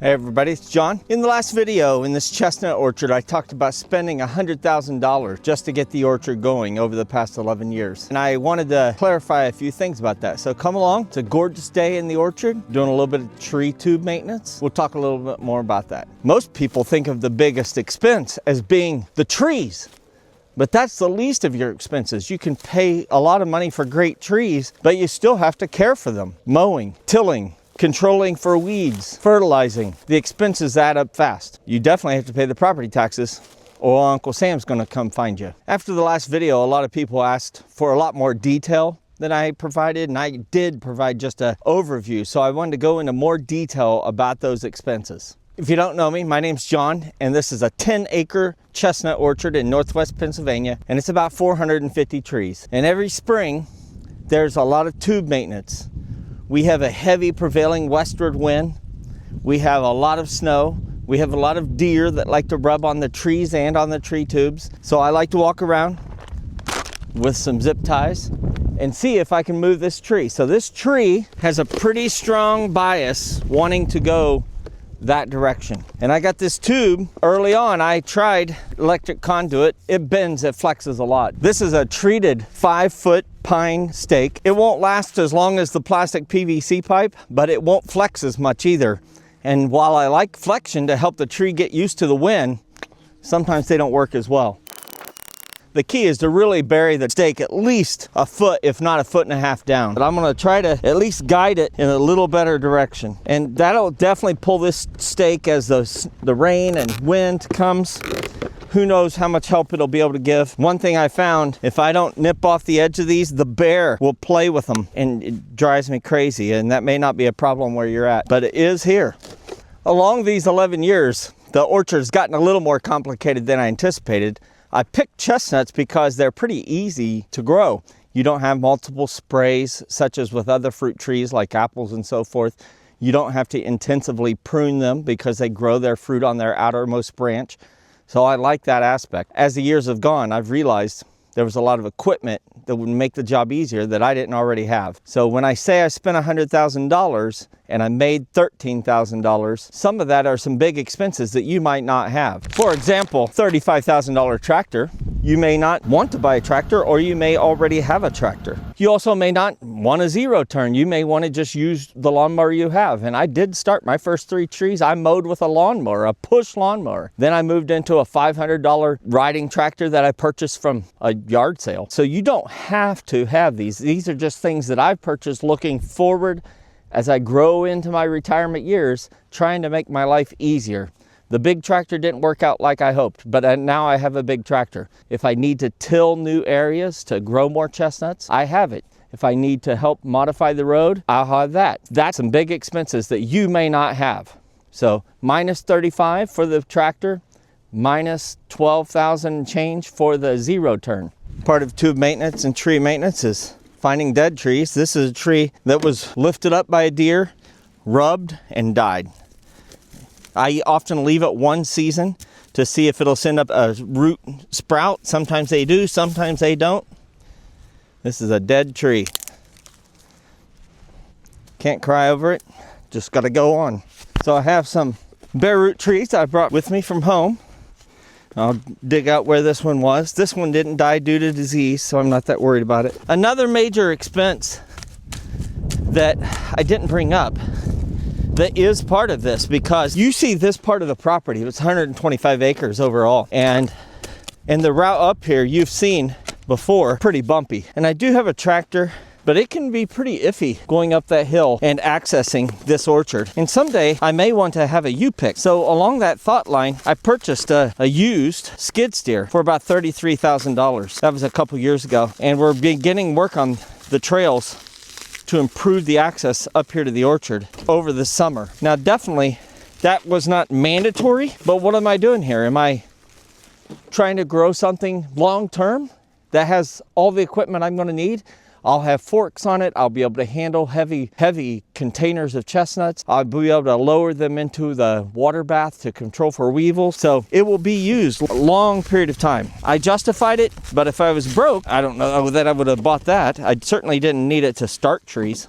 Hey everybody, it's John. In the last video in this chestnut orchard, I talked about spending $100,000 just to get the orchard going over the past 11 years. And I wanted to clarify a few things about that. So come along. It's a gorgeous day in the orchard, doing a little bit of tree tube maintenance. We'll talk a little bit more about that. Most people think of the biggest expense as being the trees. But that's the least of your expenses. You can pay a lot of money for great trees, but you still have to care for them. Mowing, tilling, controlling for weeds, fertilizing. The expenses add up fast. You definitely have to pay the property taxes or Uncle Sam's gonna come find you. After the last video, a lot of people asked for a lot more detail than I provided, and I did provide just an overview. So I wanted to go into more detail about those expenses. If you don't know me, my name's John, and this is a 10-acre chestnut orchard in Northwest Pennsylvania, and it's about 450 trees. And every spring, there's a lot of tube maintenance. We have a heavy prevailing westward wind. We have a lot of snow. We have a lot of deer that like to rub on the trees and on the tree tubes. So I like to walk around with some zip ties and see if I can move this tree. So this tree has a pretty strong bias wanting to go that direction. And I got this tube. Early on, I tried electric conduit. It bends, it flexes a lot. This is a treated 5-foot pine stake. It won't last as long as the plastic PVC pipe, but it won't flex as much either. And while I like flexion to help the tree get used to the wind, sometimes they don't work as well. The key is to really bury the stake at least a foot, if not a foot and a half down. But I'm gonna try to at least guide it in a little better direction. And that'll definitely pull this stake as the rain and wind comes. Who knows how much help it'll be able to give. One thing I found, if I don't nip off the edge of these, the bear will play with them, and it drives me crazy. And that may not be a problem where you're at, but it is here. Along these 11 years, the orchard's gotten a little more complicated than I anticipated. I picked chestnuts because they're pretty easy to grow. You don't have multiple sprays, such as with other fruit trees like apples and so forth. You don't have to intensively prune them because they grow their fruit on their outermost branch. So I like that aspect. As the years have gone, I've realized there was a lot of equipment that would make the job easier that I didn't already have. So when I say I spent $100,000 and I made $13,000, some of that are some big expenses that you might not have. For example, $35,000 tractor. You may not want to buy a tractor, or you may already have a tractor. You also may not want a zero turn. You may want to just use the lawnmower you have. And I did start my first 3 trees. I mowed with a lawnmower, a push lawnmower. Then I moved into a $500 riding tractor that I purchased from a yard sale. So you don't have to have these. These are just things that I've purchased looking forward as I grow into my retirement years, trying to make my life easier. The big tractor didn't work out like I hoped, but now I have a big tractor. If I need to till new areas to grow more chestnuts, I have it. If I need to help modify the road, I'll have that. That's some big expenses that you may not have. So minus 35 for the tractor, minus 12,000 change for the zero turn. Part of tube maintenance and tree maintenance is finding dead trees. This is a tree that was lifted up by a deer, rubbed, and died. I often leave it one season to see if it'll send up a root sprout. Sometimes they do, sometimes they don't. This is a dead tree. Can't cry over it, just gotta go on. So I have some bare root trees I brought with me from home. I'll dig out where this one was. This one didn't die due to disease, so I'm not that worried about it. Another major expense that I didn't bring up that is part of this, because you see this part of the property, it's 125 acres overall. And the route up here you've seen before, pretty bumpy. And I do have a tractor, but it can be pretty iffy going up that hill and accessing this orchard. And someday I may want to have a U-pick. So along that thought line, I purchased a used skid steer for about $33,000. That was a couple years ago. And we're beginning work on the trails to improve the access up here to the orchard over the summer. Now, definitely that was not mandatory, but what am I doing here? Am I trying to grow something long-term that has all the equipment I'm gonna need? I'll have forks on it. I'll be able to handle heavy containers of chestnuts. I'll be able to lower them into the water bath to control for weevils. So it will be used a long period of time. I justified it, but if I was broke, I don't know that I would have bought that. I certainly didn't need it to start trees,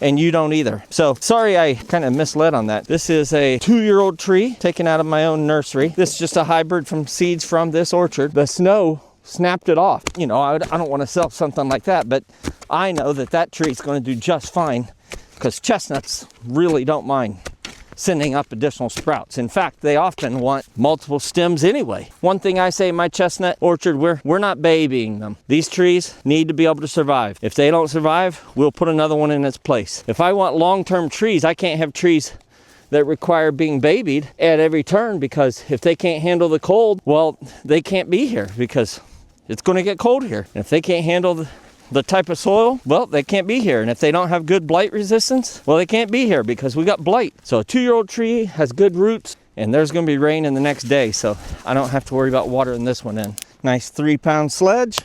and you don't either. So sorry I kind of misled on that. This is a 2-year-old tree taken out of my own nursery. This is just a hybrid from seeds from this orchard. The snow snapped it off. You know, I don't want to sell something like that, but I know that that tree is going to do just fine because chestnuts really don't mind sending up additional sprouts. In fact, they often want multiple stems anyway. One thing I say in my chestnut orchard, we're not babying them. These trees need to be able to survive. If they don't survive, we'll put another one in its place. If I want long-term trees, I can't have trees that require being babied at every turn, because if they can't handle the cold, well, they can't be here because it's going to get cold here. And if they can't handle the type of soil, well, they can't be here. And if they don't have good blight resistance, well, they can't be here because we got blight. So a 2-year-old tree has good roots, and there's going to be rain in the next day, so I don't have to worry about watering this one in. Nice 3-pound sledge.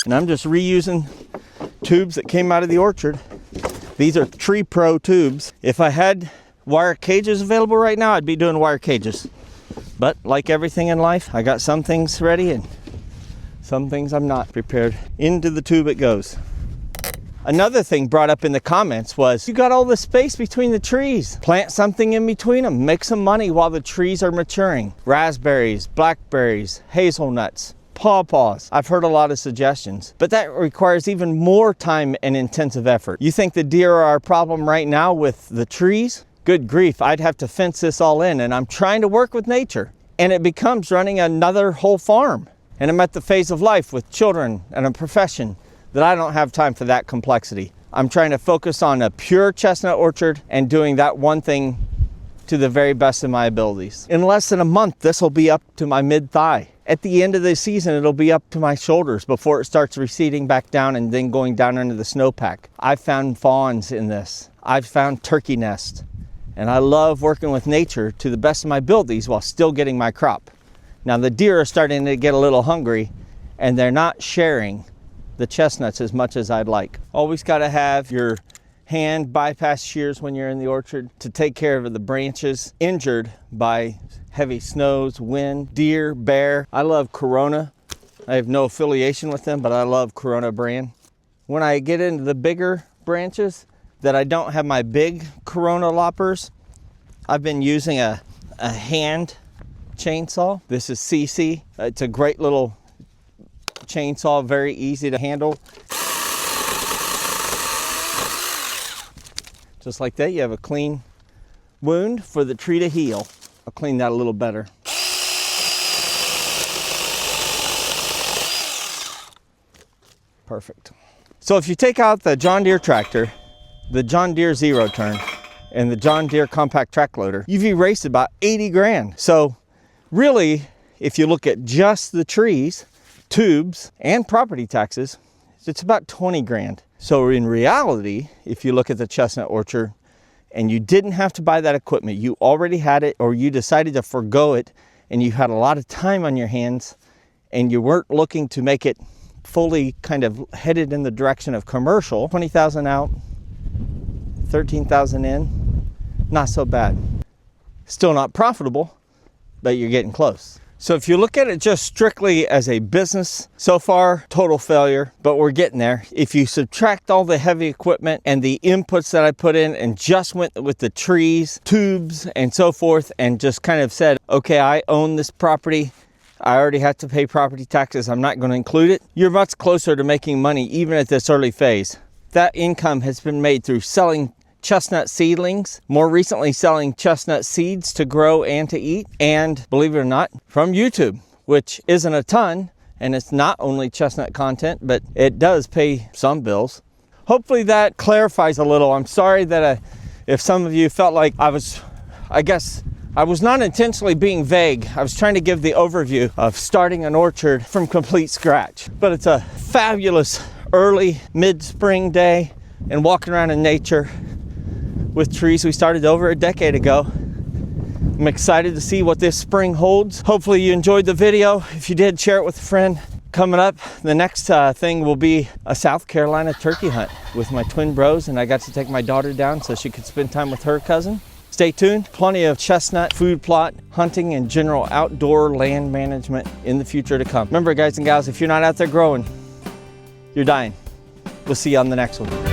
And I'm just reusing tubes that came out of the orchard. These are Tree Pro tubes. If I had wire cages available right now, I'd be doing wire cages. But like everything in life, I got some things ready and some things I'm not prepared. Into the tube it goes. Another thing brought up in the comments was, you got all the space between the trees. Plant something in between them. Make some money while the trees are maturing. Raspberries, blackberries, hazelnuts, pawpaws. I've heard a lot of suggestions, but that requires even more time and intensive effort. You think the deer are our problem right now with the trees? Good grief, I'd have to fence this all in, and I'm trying to work with nature, and it becomes running another whole farm. And I'm at the phase of life with children and a profession that I don't have time for that complexity. I'm trying to focus on a pure chestnut orchard and doing that one thing to the very best of my abilities. In less than a month, this will be up to my mid-thigh. At the end of the season, it'll be up to my shoulders before it starts receding back down and then going down into the snowpack. I've found fawns in this. I've found turkey nests. And I love working with nature to the best of my abilities while still getting my crop. Now the deer are starting to get a little hungry, and they're not sharing the chestnuts as much as I'd like. Always got to have your hand bypass shears when you're in the orchard to take care of the branches injured by heavy snows, wind, deer, bear. I love Corona. I have no affiliation with them, but I love Corona brand. When I get into the bigger branches that I don't have my big Corona loppers, I've been using a hand chainsaw. This is CC. It's a great little chainsaw, very easy to handle. Just like that, you have a clean wound for the tree to heal. I'll clean that a little better. Perfect. So if you take out the John Deere tractor, the John Deere zero turn, and the John Deere compact track loader, you've erased about 80 grand. So really, if you look at just the trees, tubes, and property taxes, it's about 20 grand. So in reality, if you look at the chestnut orchard and you didn't have to buy that equipment, you already had it, or you decided to forego it and you had a lot of time on your hands and you weren't looking to make it fully kind of headed in the direction of commercial, 20,000 out, 13,000 in, not so bad. Still not profitable, but you're getting close. So if you look at it just strictly as a business, so far, total failure, but we're getting there. If you subtract all the heavy equipment and the inputs that I put in and just went with the trees, tubes, and so forth, and just kind of said, okay, I own this property, I already have to pay property taxes, I'm not going to include it, you're much closer to making money even at this early phase. That income has been made through selling chestnut seedlings, more recently selling chestnut seeds to grow and to eat, and believe it or not, from YouTube, which isn't a ton, and it's not only chestnut content, but it does pay some bills. Hopefully that clarifies a little. I'm sorry that if some of you felt like I was not intentionally being vague. I was trying to give the overview of starting an orchard from complete scratch. But it's a fabulous early mid-spring day and walking around in nature with trees we started over a decade ago. I'm excited to see what this spring holds. Hopefully you enjoyed the video. If you did, share it with a friend. Coming up, the next thing will be a South Carolina turkey hunt with my twin bros, and I got to take my daughter down so she could spend time with her cousin. Stay tuned. Plenty of chestnut, food plot, hunting, and general outdoor land management in the future to come. Remember, guys and gals, if you're not out there growing, you're dying. We'll see you on the next one.